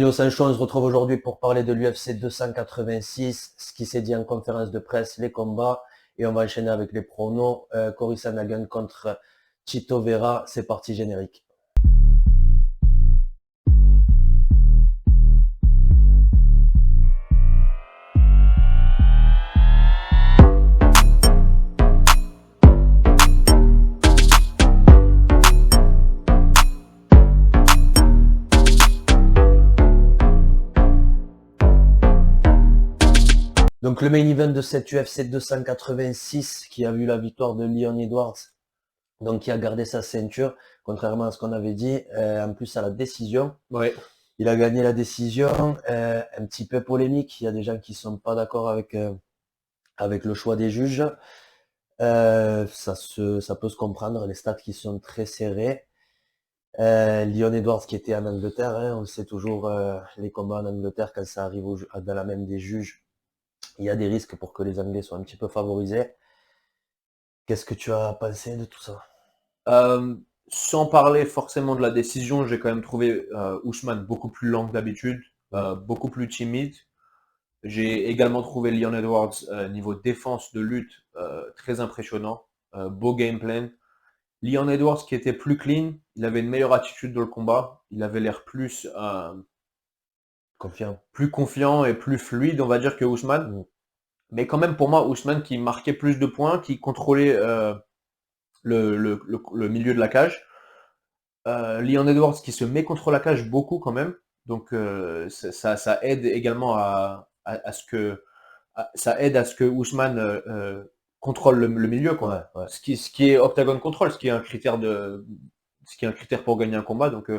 Bienvenue au Sancho, on se retrouve aujourd'hui pour parler de l'UFC 286, ce qui s'est dit en conférence de presse, les combats, et on va enchaîner avec les pronos. Cory Sandhagen contre Chito Vera, c'est parti générique. Donc le main event de cette UFC 286 qui a vu la victoire de Leon Edwards, donc qui a gardé sa ceinture, contrairement à ce qu'on avait dit, en plus à la décision. Ouais. Il a gagné la décision, un petit peu polémique, il y a des gens qui sont pas d'accord avec le choix des juges. Ça peut se comprendre, les stats qui sont très serrés. Leon Edwards qui était en Angleterre, hein, on le sait toujours, les combats en Angleterre, quand ça arrive dans la main des juges, il y a des risques pour que les Anglais soient un petit peu favorisés. Qu'est-ce que tu as pensé de tout ça? Sans parler forcément de la décision, j'ai quand même trouvé Usman beaucoup plus lent que d'habitude, beaucoup plus timide. J'ai également trouvé Leon Edwards niveau défense de lutte très impressionnant, beau game plan. Leon Edwards qui était plus clean, il avait une meilleure attitude dans le combat, il avait l'air plus confiant et plus fluide, on va dire, que Usman. Mais quand même pour moi, Usman qui marquait plus de points, qui contrôlait le milieu de la cage. Leon Edwards qui se met contre la cage beaucoup quand même, donc ça aide également à ce que ça aide à ce que Usman contrôle le milieu, quoi. Ouais. Ce qui est Octagon Control, ce qui est un critère pour gagner un combat. Donc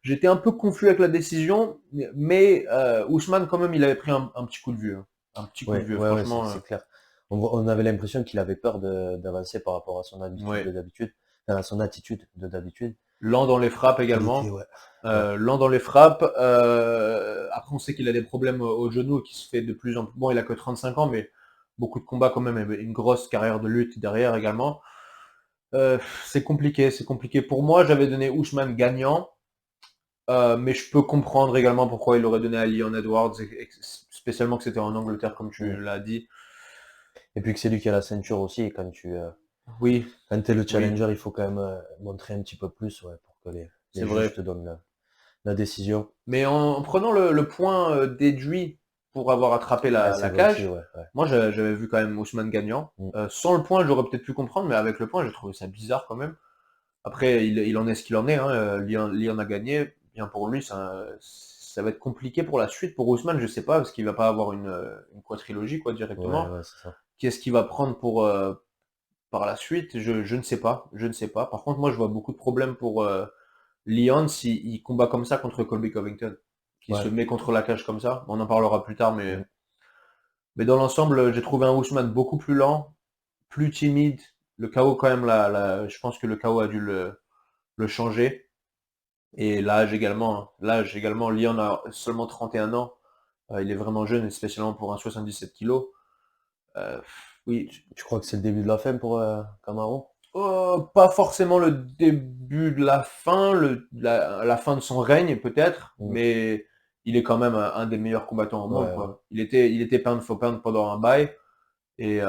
j'étais un peu confus avec la décision, mais Usman quand même il avait pris un petit coup de vieux, un petit coup de vieux, franchement. C'est clair. On avait l'impression qu'il avait peur d'avancer par rapport à son habitude de d'habitude, à son attitude de d'habitude. Lent dans les frappes également. Lent dans les frappes. Après, on sait qu'il a des problèmes au genou et qu'il se fait de plus en plus. Bon, il a que 35 ans, mais beaucoup de combats quand même, une grosse carrière de lutte derrière également. C'est compliqué. Pour moi, j'avais donné Usman gagnant, mais je peux comprendre également pourquoi il aurait donné à Leon Edwards, spécialement que c'était en Angleterre, comme tu l'as dit. Et puis que c'est lui qui a la ceinture aussi, et quand tu quand t'es le challenger, il faut quand même montrer un petit peu plus pour que les juges te donnent la décision. Mais en prenant le point déduit pour avoir attrapé la cage, aussi, moi j'avais vu quand même Ousmane gagnant. Sans le point, j'aurais peut-être pu comprendre, mais avec le point, j'ai trouvé ça bizarre quand même. Après, il en est ce qu'il en est. Hein. Leon a gagné. Bien pour lui, ça va être compliqué pour la suite. Pour Ousmane, je sais pas, parce qu'il va pas avoir une quadrilogie quoi, directement. C'est ça. Qu'est-ce qu'il va prendre pour par la suite? Je ne sais pas. Par contre, moi, je vois beaucoup de problèmes pour Leon s'il combat comme ça contre Colby Covington, qui se met contre la cage comme ça. On en parlera plus tard, mais dans l'ensemble, j'ai trouvé un Ousmane beaucoup plus lent, plus timide. Le KO quand même, je pense que le KO a dû le changer. Et l'âge également. Leon a seulement 31 ans. Il est vraiment jeune, et spécialement pour un 77 kg. Oui. Tu crois que c'est le début de la fin pour Kamaru? Pas forcément le début de la fin, la fin de son règne peut-être, mais il est quand même un des meilleurs combattants au monde. Quoi. Il était pound for pound pendant un bail, et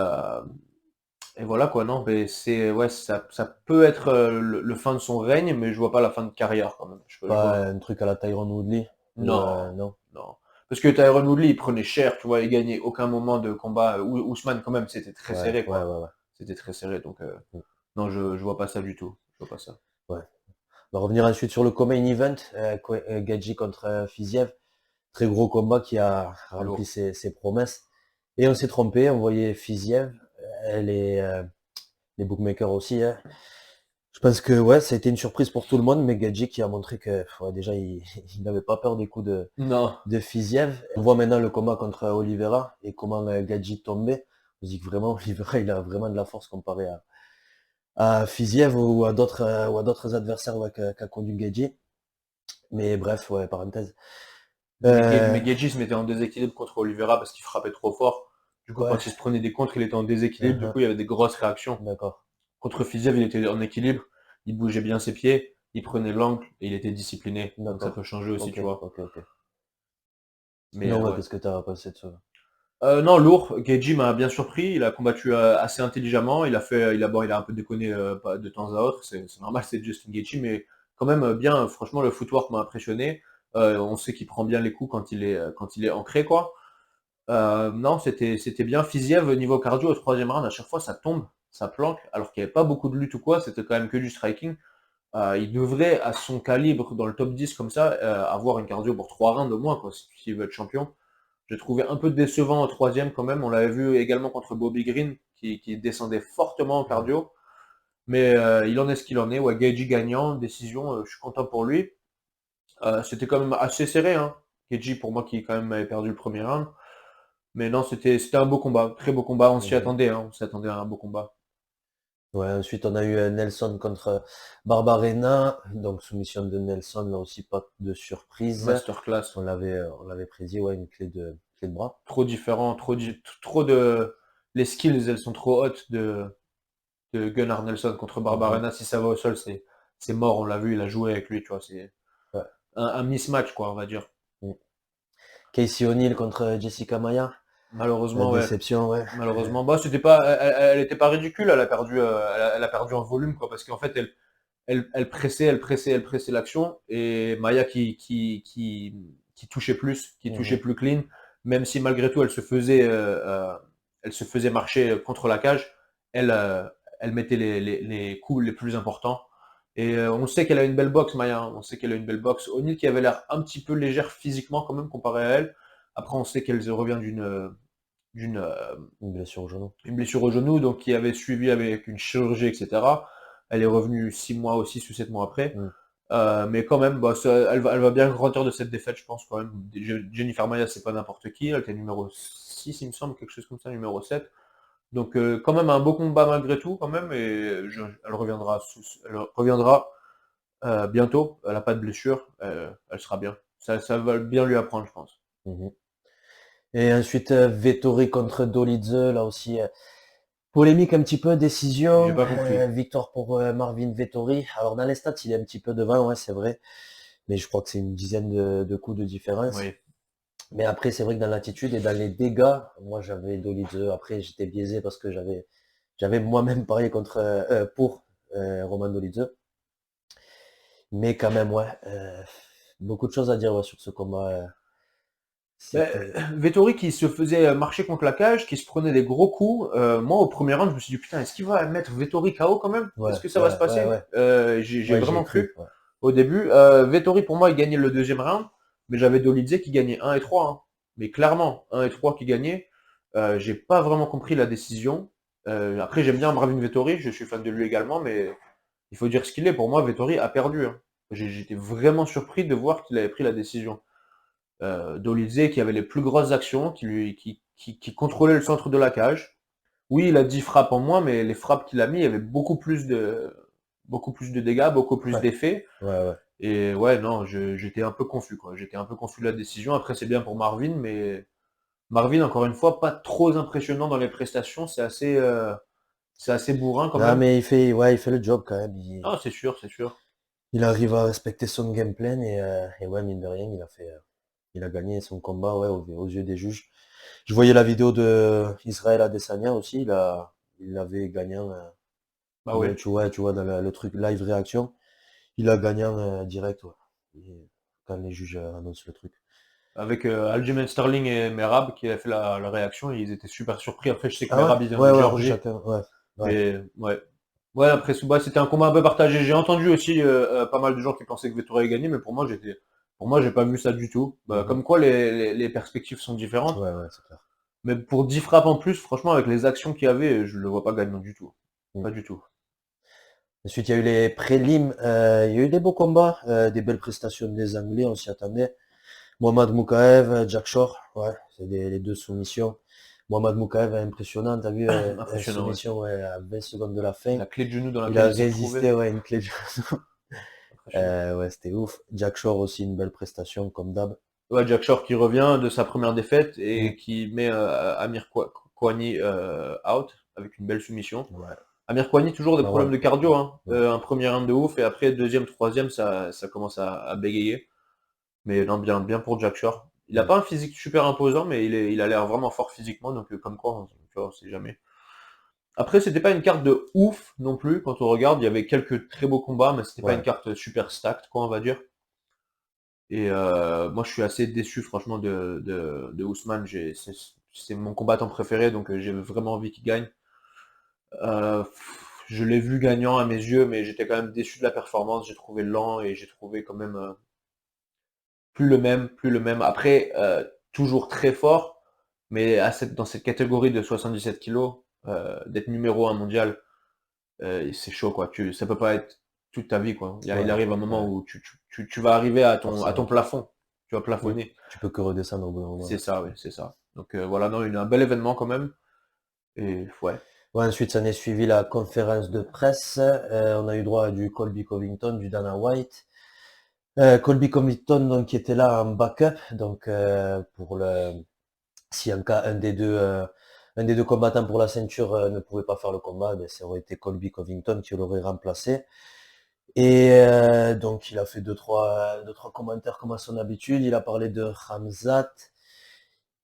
voilà quoi. Non, mais ça peut être le fin de son règne, mais je vois pas la fin de carrière quand même. Un truc à la Tyron Woodley? Non. Parce que Tyron Woodley il prenait cher, tu vois, il gagnait aucun moment de combat. Ousmane quand même, c'était très serré quoi. C'était très serré, donc. Non, je vois pas ça du tout. Je vois pas ça. On va revenir ensuite sur le co-main event, Gaethje contre Fiziev. Très gros combat qui a rempli ses promesses. Et on s'est trompé, on voyait Fiziev, les bookmakers aussi. Hein. Je pense que ça a été une surprise pour tout le monde, mais Gaethje qui a montré que déjà il n'avait pas peur des coups de Fiziev. On voit maintenant le combat contre Oliveira et comment Gaethje tombait. On se dit que vraiment Oliveira il a vraiment de la force comparé à Fiziev ou à d'autres adversaires qu'a connu Gaethje. Mais bref, parenthèse. Mais Gaethje se mettait en déséquilibre contre Oliveira parce qu'il frappait trop fort. Du coup, quand il se prenait des contres, il était en déséquilibre. Du coup, il y avait des grosses réactions. D'accord. Contre Fiziev, il était en équilibre. Il bougeait bien ses pieds. Il prenait l'angle et il était discipliné. Donc ça peut changer aussi, tu vois. Mais Non, ouais, ouais. qu'est-ce que tu as pensé de ça? Non, lourd. Geji m'a bien surpris. Il a combattu assez intelligemment. Il a un peu déconné de temps à autre. C'est normal, c'est Justin Gaethje, mais quand même bien. Franchement, le footwork m'a impressionné. On sait qu'il prend bien les coups quand il est ancré, quoi. Non, c'était bien. Fiziev, niveau cardio, au troisième round, à chaque fois, ça tombe, ça planque, alors qu'il n'y avait pas beaucoup de lutte ou quoi. C'était quand même que du striking. Il devrait, à son calibre, dans le top 10 comme ça, avoir une cardio pour 3 rounds au moins, quoi, s'il veut être champion. J'ai trouvé un peu décevant au troisième quand même. On l'avait vu également contre Bobby Green, qui descendait fortement en Ouais. cardio. Mais il en est ce qu'il en est. Ouais, Gaethje gagnant, décision, je suis content pour lui. C'était quand même assez serré, hein. Gaethje, pour moi, qui quand même avait perdu le premier round. Mais non, c'était un beau combat, très beau combat. On s'y Mhm. attendait, hein. On s'attendait à un beau combat. Ouais, ensuite, on a eu Nelson contre Barbarena. Donc, soumission de Nelson, là aussi, pas de surprise. Masterclass. On l'avait prédit, ouais, une clé de bras. Trop différent, trop de. Les skills, elles sont trop hautes de Gunnar Nelson contre Mhm. Barbarena. Si ça va au sol, c'est mort. On l'a vu, il a joué avec lui, tu vois. C'est Ouais. un mismatch, quoi, on va dire. Mm. Casey O'Neill contre Jessica Maia. Malheureusement, ouais. Déception, ouais. Malheureusement, bah, c'était pas, elle était pas ridicule. Elle a perdu, elle a perdu en volume, quoi, parce qu'en fait, elle pressait l'action, et Maya qui touchait plus, qui touchait Mhm. plus clean, même si malgré tout elle se faisait marcher contre la cage, elle, elle mettait les coups les plus importants. Et on sait qu'elle a une belle boxe, Maya, hein. On sait qu'elle a une belle boxe. O'Neal qui avait l'air un petit peu légère physiquement quand même comparé à elle. Après, on sait qu'elle revient d'une Une blessure au genou. une blessure au genou, donc qui avait suivi avec une chirurgie, etc. Elle est revenue 6 mois ou 6 ou 7 mois après. Mm. Mais quand même, bah, elle va bien grandir de cette défaite, je pense, quand même. Jennifer Maya, c'est pas n'importe qui. Elle était numéro 6, il me semble, quelque chose comme ça, numéro 7. Donc, quand même, un beau combat malgré tout, quand même. Et elle reviendra bientôt. Elle n'a pas de blessure. Elle sera bien. Ça va bien lui apprendre, je pense. Mhm. Et ensuite, Vettori contre Dolidze, là aussi, polémique un petit peu, J'ai décision, pas compris. victoire pour Marvin Vettori. Alors dans les stats, il est un petit peu devant, ouais, c'est vrai, mais je crois que c'est une dizaine de coups de différence. Oui. Mais après, c'est vrai que dans l'attitude et dans les dégâts, moi j'avais Dolidze. Après, j'étais biaisé parce que j'avais moi-même parié pour Roman Dolidze. Mais quand même, ouais, beaucoup de choses à dire ouais, sur ce combat. Ben, C'était, Vettori qui se faisait marcher contre la cage, qui se prenait des gros coups. Moi, au premier round, je me suis dit, putain, est-ce qu'il va mettre Vettori KO quand même? ouais, Est-ce que ça va se ouais, ouais, passer? ouais, J'ai ouais, j'y ai vraiment cru. cru Ouais. au début. Vettori, pour moi, il gagnait le deuxième round, mais j'avais Dolidze qui gagnait 1 et 3, hein. Mais clairement, 1 et 3 qui gagnaient. J'ai pas vraiment compris la décision. Après, j'aime bien Marvin Vettori, je suis fan de lui également, mais il faut dire ce qu'il est. Pour moi, Vettori a perdu, hein. J'étais vraiment surpris de voir qu'il avait pris la décision. Dolizé qui avait les plus grosses actions, qui contrôlait le centre de la cage. Oui, il a 10 frappes en moins, mais les frappes qu'il a mis, il y avait beaucoup plus de dégâts, beaucoup plus Ouais, d'effets. ouais, ouais. Et ouais, non, j'étais un peu confus, quoi. J'étais un peu confus de la décision. Après, c'est bien pour Marvin, mais Marvin, encore une fois, pas trop impressionnant dans les prestations. C'est assez bourrin quand Non, même. mais ouais, il fait le job quand même. Ah, c'est sûr, c'est sûr. Il arrive à respecter son game plan et ouais, mine de rien, il a gagné son combat ouais, aux yeux des juges. Je voyais la vidéo de Israël Adesanya aussi, il avait gagnant, Bah oui. tu vois dans le truc live réaction, il a gagnant direct, ouais. Quand les juges annoncent le truc. Avec Aljamain Sterling et Merab qui a fait la réaction, ils étaient super surpris. Après, je sais que Ah ouais? Merab, il vient Ouais, de ouais, après Géorgie. chacun, ouais, ouais. Mais ouais. Ouais, après, bah, c'était un combat un peu partagé. J'ai entendu aussi pas mal de gens qui pensaient que Vettori allait gagner, mais pour moi, j'ai pas vu ça du tout. Bah, Mhm. comme quoi, les perspectives sont différentes. Ouais, ouais, c'est clair. Mais pour 10 frappes en plus, franchement, avec les actions qu'il y avait, je le vois pas gagnant du tout. Mm. Pas du tout. Ensuite, il y a eu les prélims, il y a eu des beaux combats, des belles prestations des Anglais, on s'y attendait. Mohamed Moukhaev, Jack Shore, ouais, c'est les deux soumissions. Mohamed Moukhaev est impressionnant, t'as vu, Impressionnant, ouais. soumission ouais, à 20 secondes de la fin. La clé de genou dans Il laquelle a il s'est retrouvé. résisté, ouais, une clé de genou. Impressionnant. Ouais, c'était ouf. Jack Shore aussi, une belle prestation, comme d'hab. Ouais, Jack Shore qui revient de sa première défaite Mm. et qui met Amir Kouani out avec une belle soumission. Ouais, Amir Kouani, toujours des problèmes Marwan. de cardio, hein. Ouais. Un premier round de ouf, et après, deuxième, troisième, ça commence à bégayer. Mais non, bien pour Jack Shore. Il a pas un physique super imposant, mais il a l'air vraiment fort physiquement, donc comme quoi, tu vois, on sait jamais. Après, c'était pas une carte de ouf non plus, quand on regarde, il y avait quelques très beaux combats, mais c'était pas une Ouais. carte super stacked, quoi, on va dire. Et moi, je suis assez déçu, franchement, de Ousmane. C'est mon combattant préféré, donc j'ai vraiment envie qu'il gagne. Je l'ai vu gagnant à mes yeux, mais j'étais quand même déçu de la performance. J'ai trouvé lent et j'ai trouvé quand même plus le même, plus le même. Après, toujours très fort, mais dans cette catégorie de 77 kilos, d'être numéro un mondial, c'est chaud, quoi. Ça peut pas être toute ta vie, quoi. Il Ouais, arrive un moment ouais, où tu vas arriver à ton forcément. plafond. Tu vas Oui. plafonner. Tu peux que redescendre au bout d'un moment. C'est ça, oui, c'est ça. Donc voilà, non, un bel événement quand même. Et ouais. Ouais, ensuite, s'en est suivi la conférence de presse. On a eu droit à du Colby Covington, du Dana White. Colby Covington, donc, qui était là en backup, donc pour le si en cas un des deux combattants pour la ceinture ne pouvait pas faire le combat, ben, ça aurait été Colby Covington qui l'aurait remplacé. Et donc il a fait deux, trois commentaires comme à son habitude. Il a parlé de Khamzat.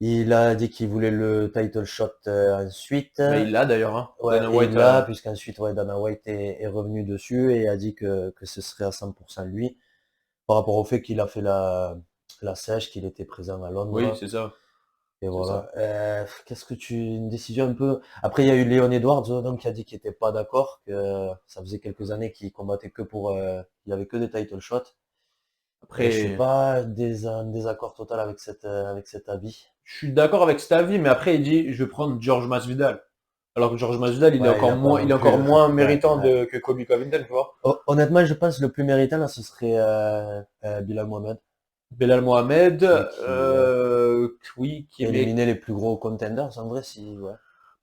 Il a dit qu'il voulait le title shot ensuite. Mais il l'a d'ailleurs, hein. Ouais, Dana et White, il l'a, puisqu'ensuite ouais, Dana White est revenu dessus et a dit que ce serait à 100% lui, par rapport au fait qu'il a fait la sèche, qu'il était présent à oui, Londres. c'est ça, Et c'est ça. voilà. Une décision un peu. Après, il y a eu Léon Edwards, donc, qui a dit qu'il était pas d'accord, que ça faisait quelques années qu'il combattait que pour. Il avait que des title shots. Et je suis Après, pas en désaccord total avec cet avis. je suis d'accord avec cet avis, mais après il dit, je vais prendre George Masvidal. Alors que George Masvidal, Ouais, il a pas il non est plus. encore moins Ouais, méritant ouais. que Colby Covington, tu vois. Honnêtement, je pense que le plus méritant là, ce serait Bilal Mohamed, Belal Mohamed, ouais, oui, qui a éliminé les plus gros contenders en vrai, si ouais.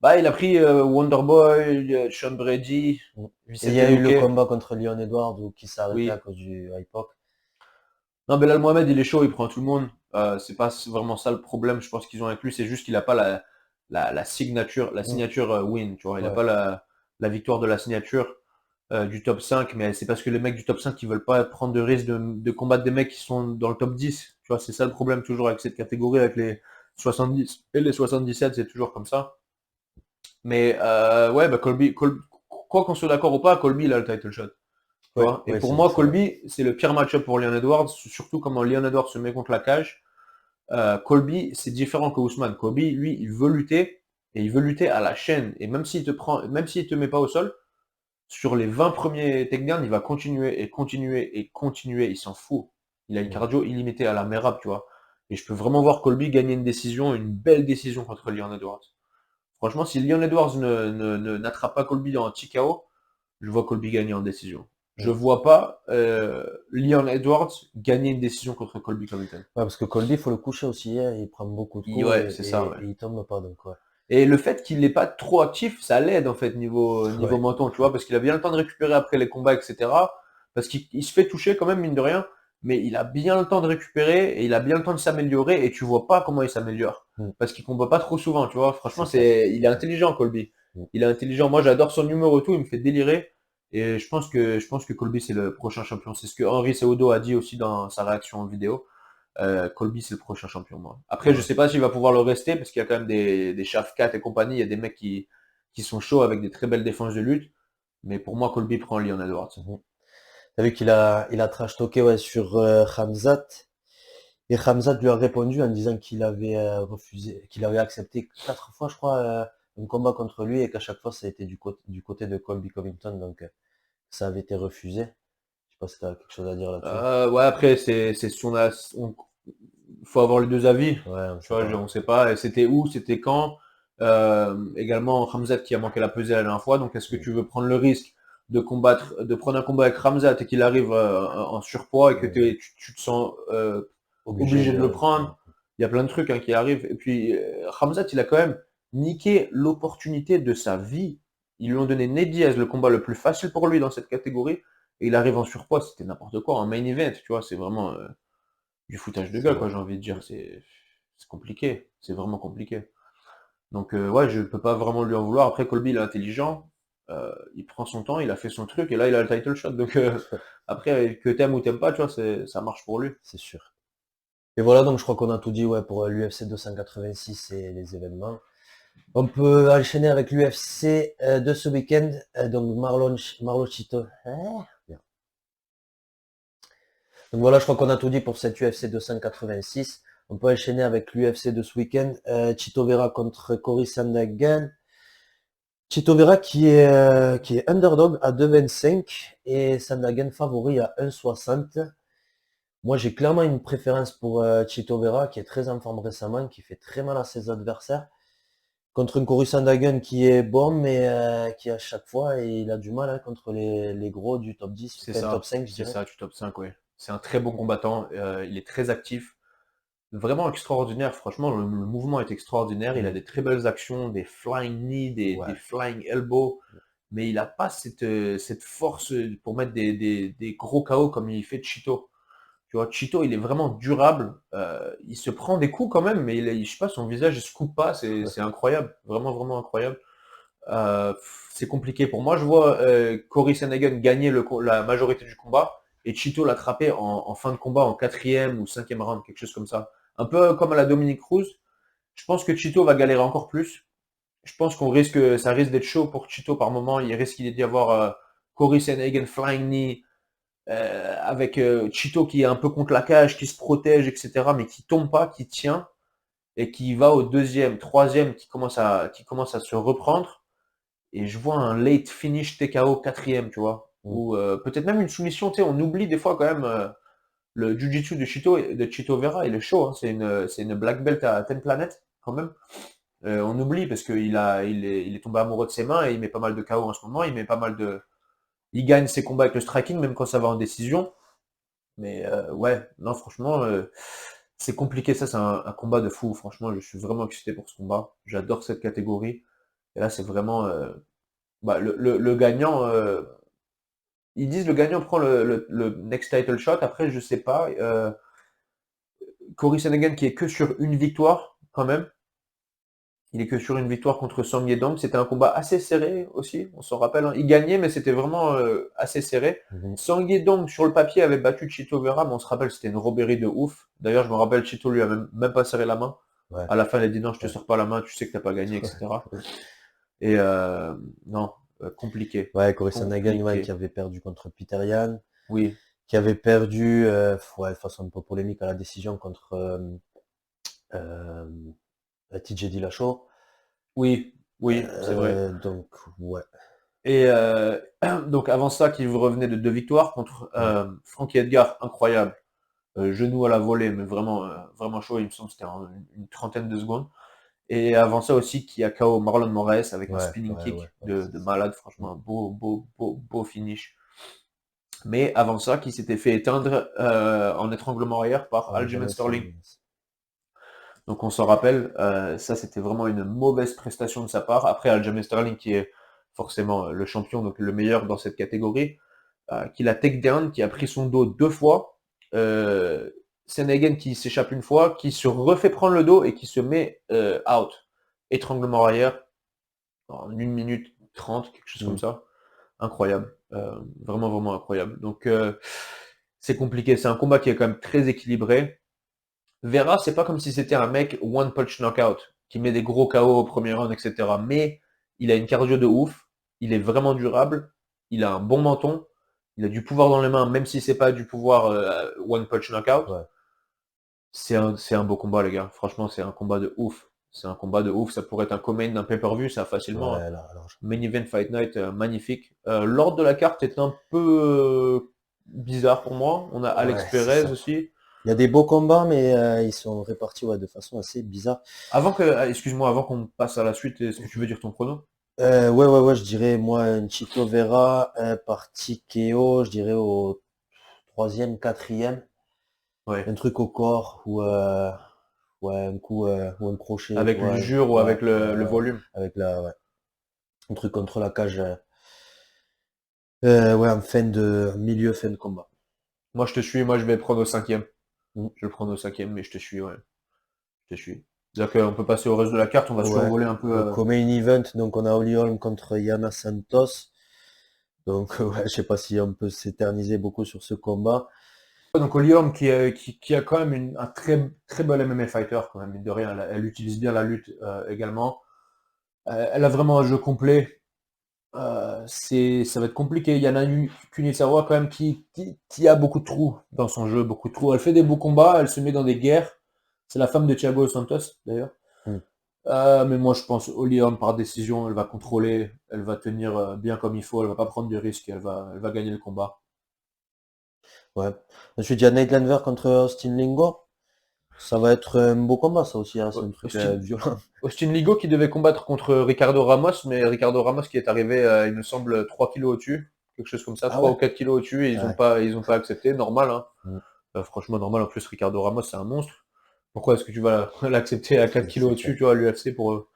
bah, il a pris Wonderboy, Sean Brady, Mm. Et il y Vicente a eu le Luque, combat contre Leon Edwards qui s'est arrêté à oui. cause du IPOC. Non, Belal Mohamed, il est chaud, il prend tout le monde. C'est pas vraiment ça le problème, je pense qu'ils ont inclus, c'est juste qu'il a pas la Mm. signature win, tu vois. Il a Ouais. pas la victoire de la signature du top 5, mais c'est parce que les mecs du top 5 ils veulent pas prendre de risque de combattre des mecs qui sont dans le top 10. Tu vois, c'est ça le problème toujours avec cette catégorie, avec les 70 et les 77, c'est toujours comme ça. Mais ouais, bah quoi qu'on soit d'accord ou pas, Colby il a le title shot. Tu Oui, vois. Et oui, pour moi, c'est vrai. Colby, c'est le pire match-up pour Leon Edwards, surtout comment Leon Edwards se met contre la cage. Colby, c'est différent que Ousmane. Colby, lui, il veut lutter et il veut lutter à la chaîne. Et même s'il te met pas au sol, sur les 20 premiers takedowns, il va continuer et continuer et continuer. Il s'en fout. Il a une Mm. cardio illimitée à la Merab, tu vois. Et je peux vraiment voir Colby gagner une décision, une belle décision contre Leon Edwards. Franchement, si Leon Edwards n'attrape pas Colby dans un TKO, je vois Colby gagner en décision. Je Mm. vois pas Leon Edwards gagner une décision contre Colby Covington. Ouais, parce que Colby, il faut le coucher aussi, hein, il prend beaucoup de coups Ouais, c'est ça, ouais. et il tombe pas, donc ouais. Et le fait qu'il n'est pas trop actif, ça l'aide en fait niveau Ouais. menton, tu vois, parce qu'il a bien le temps de récupérer après les combats, etc. Parce qu'il se fait toucher quand même, mine de rien, mais il a bien le temps de récupérer et il a bien le temps de s'améliorer et tu vois pas comment il s'améliore. Mm. Parce qu'il combat pas trop souvent, tu vois. Franchement, C'est clair. il est intelligent, Colby. Mm. Il est intelligent. Moi, j'adore son numéro et tout, il me fait délirer. Et je pense que Colby, c'est le prochain champion. C'est ce que Henri Cejudo a dit aussi dans sa réaction en vidéo. Colby, c'est le prochain champion, moi. Après, je Ouais. sais pas s'il va pouvoir le rester, parce qu'il y a quand même des Shafkat et compagnie, il y a des mecs qui sont chauds avec des très belles défenses de lutte. Mais pour moi, Colby prend Leon Edwards. Mhm. T'as vu il a trash talké ouais, sur Khamzat. Et Khamzat lui a répondu en disant qu'il avait refusé, qu'il avait accepté 4 fois, je crois, un combat contre lui et qu'à chaque fois ça a été du côté de Colby Covington, donc ça avait été refusé. Je sais pas si t'as quelque chose à dire là-dessus. Ouais, après, c'est faut avoir les deux avis. Ouais, on Tu sait vois, pas. on sait pas. Et c'était où, c'était quand. Également, Ramzat qui a manqué la pesée la dernière fois. Donc, est-ce que Mm. tu veux prendre le risque de prendre un combat avec Ramzat et qu'il arrive en surpoids et que Mm. tu te sens Obligé obligé de le de. prendre? Il y a plein de trucs hein, qui arrivent. Et puis, Ramzat, il a quand même niqué l'opportunité de sa vie. Ils lui ont donné Ned Diaz, le combat le plus facile pour lui dans cette catégorie. Et il arrive en surpoids, c'était n'importe quoi. En main event, tu vois, c'est vraiment du foutage de C'est gueule, vrai. quoi, j'ai envie de Mm. dire. C'est compliqué. C'est vraiment compliqué. Donc, ouais, je peux pas vraiment lui en vouloir. Après, Colby, il est intelligent. Il prend son temps, il a fait son truc, et là, il a le title shot. Donc, après, que t'aimes ou t'aimes pas, tu vois, ça marche pour lui. C'est sûr. Et voilà, donc je crois qu'on a tout dit ouais, pour l'UFC 286 et les événements. On peut enchaîner avec l'UFC de ce week-end. Donc Marlon Chito. Bien. Donc voilà, je crois qu'on a tout dit pour cette UFC 286. On peut enchaîner avec l'UFC de ce week-end. Chito Vera contre Cory Sandhagen. Chito Vera qui est underdog à 2,25 et Sandhagen favori à 1,60. Moi, j'ai clairement une préférence pour Chito Vera qui est très en forme récemment, qui fait très mal à ses adversaires. Contre un Cory Sandhagen qui est bon, mais qui à chaque fois, et il a du mal hein, contre les gros du top 10, C'est enfin, top ça, 5, je c'est dirais. ça, du top 5, ouais. C'est un très bon combattant, il est très actif, vraiment extraordinaire. Franchement, le mouvement est extraordinaire. Il a Mm. des très belles actions, des flying knees, des Ouais. flying elbows, mais il n'a pas cette force pour mettre des gros KO comme il fait Chito. Tu vois, Chito, il est vraiment durable. Il se prend des coups quand même, mais je sais pas, son visage, il se coupe pas. C'est incroyable. Vraiment, vraiment incroyable. C'est compliqué. Pour moi, je vois Cory Sandhagen gagner la majorité du combat et Chito l'attraper en fin de combat, en 4e ou 5e round, quelque chose comme ça. Un peu comme à la Dominique Cruz. Je pense que Chito va galérer encore plus. Je pense ça risque d'être chaud pour Chito par moment. Il risque d'y avoir Cory Sandhagen flying knee, avec Chito qui est un peu contre la cage, qui se protège, etc., mais qui tombe pas, qui tient, et qui va au 2e, 3e, qui commence à se reprendre. Et je vois un late finish TKO 4e, tu vois. Mm. Ou peut-être même une soumission, tu sais, on oublie des fois quand même le Jiu-Jitsu de Chito Vera, il est chaud, hein. C'est une black belt à 10 planètes, quand même. On oublie parce qu'il est tombé amoureux de ses mains et il met pas mal de KO en ce moment, il gagne ses combats avec le striking, même quand ça va en décision. Mais ouais, non, franchement, c'est compliqué. Ça, c'est un combat de fou. Franchement, je suis vraiment excité pour ce combat. J'adore cette catégorie. Et là, c'est vraiment le gagnant. Ils disent le gagnant prend le next title shot. Après, je sais pas. Cory Sandhagen qui est que sur une victoire, quand même. Il est que sur une victoire contre Song Yedong. C'était un combat assez serré aussi, on s'en rappelle, hein. Il gagnait, mais c'était vraiment assez serré. Mhm. Song Yedong, sur le papier, avait battu Chito Vera, mais on se rappelle, c'était une robberie de ouf. D'ailleurs, je me rappelle, Chito lui a même pas serré la main. Ouais. À la fin, il a dit non, je te Ouais. sers pas la main, tu sais que t'as pas gagné, etc. Et non, compliqué. Ouais, Cory Sandhagen ouais, qui Compliqué. avait perdu contre Peter Yan, Oui, qui avait perdu ouais, de façon un peu polémique à la décision contre TJ Dillashaw. oui, oui, c'est vrai. Donc, ouais. Et donc avant ça, qui revenait de 2 victoires contre Mm. Frankie Edgar, incroyable. Genou à la volée, mais vraiment, vraiment chaud. Il me semble que c'était en une trentaine de secondes. Et avant ça aussi, qui a KO Marlon Moraes avec un Ouais, spinning ouais, ouais, kick ouais, de malade, Mm. franchement, un beau, beau, beau, beau finish. Mais avant ça, qui s'était fait éteindre en étranglement arrière par Aljamain Aljamain Sterling. Sterling. Donc on s'en rappelle, ça c'était vraiment une mauvaise prestation de sa part. Après, Aljamain Sterling, qui est forcément le champion, donc le meilleur dans cette catégorie, qui l'a takedown, qui a pris son dos 2 fois. Sandhagen qui s'échappe une fois, qui se refait prendre le dos et qui se met out. Étranglement arrière, en 1 minute 30, quelque chose comme Mm. ça. Incroyable. Vraiment, vraiment incroyable. Donc c'est compliqué. C'est un combat qui est quand même très équilibré. Vera, c'est pas comme si c'était un mec one punch knockout, qui met des gros KO au premier round, etc. Mais il a une cardio de ouf, il est vraiment durable, il a un bon menton, il a du pouvoir dans les mains, même si c'est pas du pouvoir one punch knockout. Ouais. C'est un beau combat, les gars. Franchement, c'est un combat de ouf. C'est un combat de ouf. Ça pourrait être un co-main d'un pay-per-view, ça facilement, hein. Ouais, là, alors, Main Event Fight Night, magnifique. L'ordre de la carte est un peu bizarre pour moi. On a ouais, Alex c'est Perez ça. aussi. Il y a des beaux combats, mais ils sont répartis ouais, de façon assez bizarre. Excuse-moi, avant qu'on passe à la suite, est-ce que tu veux dire ton prono? Ouais, ouais, ouais, je dirais, moi, un Chito Vera, par TKO, je dirais au troisième, quatrième. Ouais. Un truc au corps ou ouais, un coup ou un crochet, tu Avec vois. l'usure ou Ouais, avec ouais, le ouais. volume? Avec ouais. Un truc contre la cage. Ouais, en milieu, fin de combat. Moi, je te suis. Moi, je vais prendre au 5e. Mm. Je vais le prendre au 5e, mais je te suis, ouais. Je te suis. C'est-à-dire qu'on peut passer au reste de la carte. On va Ouais. survoler un peu. Donc, au main event, donc on a Holly Holm contre Yana Santos. Donc, ouais, je sais pas si on peut s'éterniser beaucoup sur ce combat. Donc Holly Holm qui a quand même un très très bon MMA fighter quand même, mine de rien. Elle utilise bien la lutte également. Elle a vraiment un jeu complet. Ça va être compliqué. Il y en a une Kunishawa quand même qui a beaucoup de trous dans son jeu, beaucoup de trous. Elle fait des beaux combats, elle se met dans des guerres. C'est la femme de Thiago Santos d'ailleurs. Hmm. Mais moi je pense Holly Holm par décision, elle va contrôler, elle va tenir bien comme il faut, elle va pas prendre de risques, elle va gagner le combat. Ouais. Ensuite, il y a Nate Landwehr contre Austin Lingo. Ça va être un beau combat, ça aussi, hein. C'est un truc Austin, violent. Austin Ligo qui devait combattre contre Ricardo Ramos, mais Ricardo Ramos qui est arrivé, il me semble, 3 kilos au-dessus, quelque chose comme ça, Ah 3 ouais? ou 4 kilos au-dessus, et Ouais. ils ont pas accepté, normal, hein. Hmm. Franchement, normal, en plus, Ricardo Ramos, c'est un monstre. Pourquoi est-ce que tu vas l'accepter à 4 kilos C'est clair. au-dessus, tu vois, à l'UFC pour...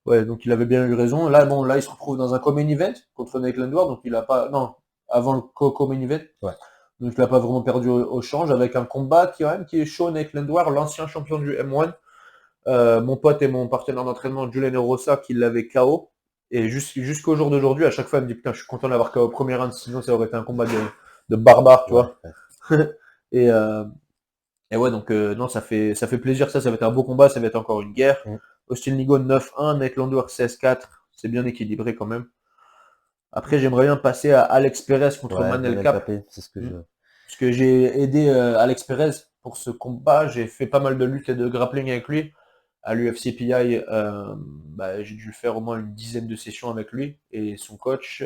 Ouais, donc il avait bien eu raison. Là, bon, là, il se retrouve dans un co-main event contre Nate Landwehr, donc il a pas... Non, avant le co-main event. Ouais. Donc il n'a pas vraiment perdu au change, avec un combat qui est chaud, Nate Landwehr, l'ancien champion du M1. Mon pote et mon partenaire d'entraînement, Julian Rossa, qui l'avait KO. Et jusqu'au jour d'aujourd'hui, à chaque fois, il me dit, putain, je suis content d'avoir KO au premier round, sinon ça aurait été un combat de barbare, tu Ouais, vois. ouais. et, euh, et ouais, donc non, ça fait plaisir, ça va être un beau combat, ça va être encore une guerre. Hmm. Austin Ligo 9-1, Nate Landwehr 16-4, c'est bien équilibré quand même. Après, j'aimerais bien passer à Alex Perez contre Ouais, Manel Manel Cap. Capé, c'est ce que je... Parce que j'ai aidé Alex Perez pour ce combat, j'ai fait pas mal de luttes et de grappling avec lui. À l'UFC PI, j'ai dû faire au moins une dizaine de sessions avec lui et son coach,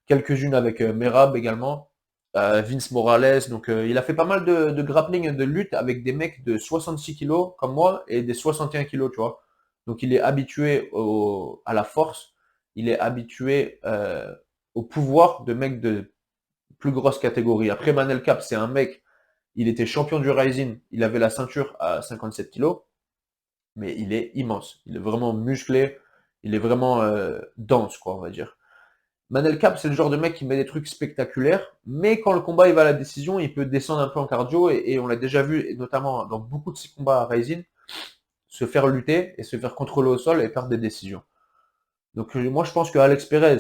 quelques-unes avec Merab également, Vince Morales. Donc il a fait pas mal de grappling et de lutte avec des mecs de 66 kilos comme moi et des 61 kilos, tu vois. Donc il est habitué à la force, il est habitué au pouvoir de mecs de plus grosse catégorie. Après Manel Cap, c'est un mec, il était champion du Rising, il avait la ceinture à 57 kilos, mais il est immense. Il est vraiment musclé, il est vraiment dense, quoi, on va dire. Manel Cap, c'est le genre de mec qui met des trucs spectaculaires, mais quand le combat il va à la décision, il peut descendre un peu en cardio, et on l'a déjà vu, et notamment dans beaucoup de ses combats à Rising, se faire lutter et se faire contrôler au sol et perdre des décisions. Donc moi je pense que Alex Perez,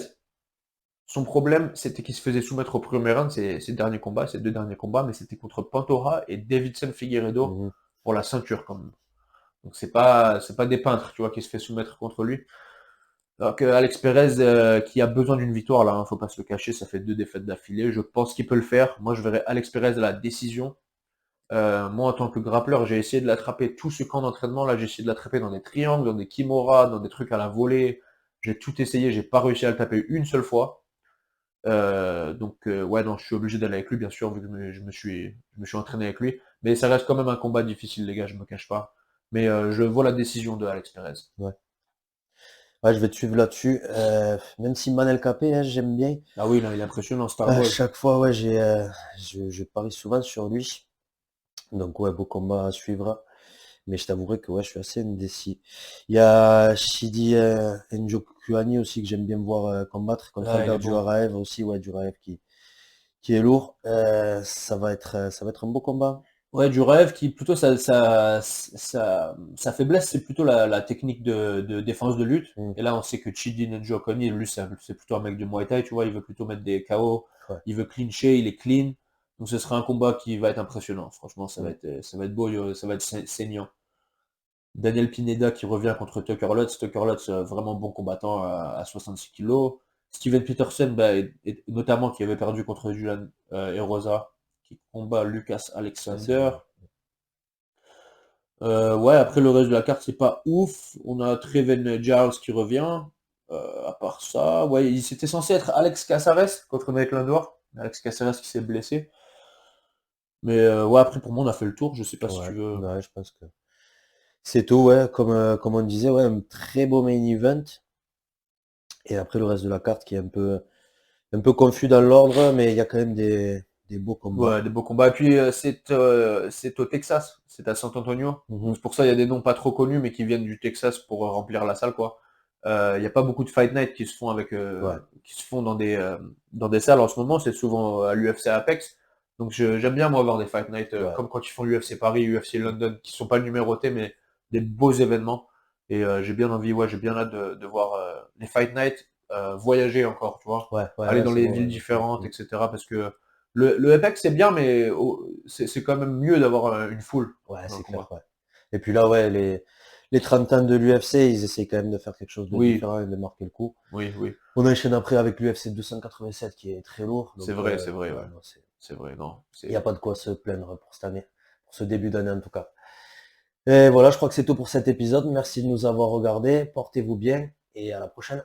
son problème, c'était qu'il se faisait soumettre au premier round ses derniers combats, ses deux derniers combats, mais c'était contre Pantoja et Davidson Figueiredo Mhm. pour la ceinture quand même. Donc c'est pas des peintres, tu vois, qui se fait soumettre contre lui. Alors que Alex Perez, qui a besoin d'une victoire là, hein, faut pas se le cacher, ça fait deux défaites d'affilée. Je pense qu'il peut le faire. Moi, je verrai Alex Perez à la décision. Moi, en tant que grappleur, j'ai essayé de l'attraper tout ce camp d'entraînement là. J'ai essayé de l'attraper dans des triangles, dans des kimura, dans des trucs à la volée. J'ai tout essayé, j'ai pas réussi à le taper une seule fois. Ouais, non, je suis obligé d'aller avec lui, bien sûr, vu que je me suis entraîné avec lui. Mais ça reste quand même un combat difficile, les gars, je me cache pas. Mais je vois la décision de Alex Perez. Ouais. Ouais, je vais te suivre là-dessus. Même si Manel Capé, hein, j'aime bien. Ah oui, là, il est impressionnant, À Starboy. chaque fois, ouais, je parie souvent sur lui. Donc ouais, beau combat à suivre. Mais je t'avouerai que ouais, je suis assez indécis. Il y a Shidi Njokuani aussi que j'aime bien voir combattre contre Ah, il est Albert bon. Duraev aussi, ouais, Duraev qui est lourd. Ça va être un beau combat. Ouais, du rêve qui plutôt sa faiblesse, c'est plutôt la technique de défense de lutte. Mm. Et là, on sait que Chidi Njokuani, lui, c'est plutôt un mec de Muay Thai, tu vois, il veut plutôt mettre des KO, Ouais. il veut clincher, il est clean. Donc ce sera un combat qui va être impressionnant. Franchement, Mm. ça va être beau, ça va être saignant. Daniel Pineda qui revient contre Tucker Lutz. Tucker Lutz, vraiment bon combattant à 66 kilos. Steven Peterson, et notamment qui avait perdu contre Julian Erosa, qui combat Lucas Ça, c'est Alexander. vrai. Ouais, après le reste de la carte, c'est pas ouf. On a Treven Giles qui revient. À part ça, ouais, il s'était censé être Alex Caceres contre Nate Landwehr. Alex Caceres qui s'est blessé. Mais ouais, après pour moi, on a fait le tour. Je sais pas si Ouais, tu veux. ouais, je pense que c'est tout, ouais, comme on disait, ouais, un très beau main event. Et après le reste de la carte qui est un peu confus dans l'ordre, mais il y a quand même des beaux combats. Ouais, des beaux combats. Et puis c'est au Texas, c'est à San Antonio. Donc Mhm. c'est pour ça il y a des noms pas trop connus, mais qui viennent du Texas pour remplir la salle, quoi. Il n'y a pas beaucoup de fight night qui se font Ouais, qui se font dans des salles en ce moment. C'est souvent à l'UFC Apex. Donc j'aime bien moi avoir des fight night ouais. comme quand ils font l'UFC Paris, UFC London, qui sont pas numérotés, mais des beaux événements. Et j'ai bien envie, ouais, j'ai bien hâte de voir les fight night voyager encore, tu vois, Ouais, ouais, aller ouais, dans c'est les beau, villes ouais, différentes, mm. etc. Parce que Le Apex, c'est bien, mais c'est quand même mieux d'avoir une foule. Ouais, c'est clair, ouais. Et puis là, ouais, les 30 ans de l'UFC, ils essaient quand même de faire quelque chose de Oui, différent et de marquer le coup. oui, oui. On enchaîne après avec l'UFC 287 qui est très lourd. C'est Donc, vrai, c'est vrai, ouais, ouais. non, C'est vrai, non. il n'y a pas de quoi se plaindre pour cette année, pour ce début d'année en tout cas. Et voilà, je crois que c'est tout pour cet épisode. Merci de nous avoir regardés. Portez-vous bien et à la prochaine.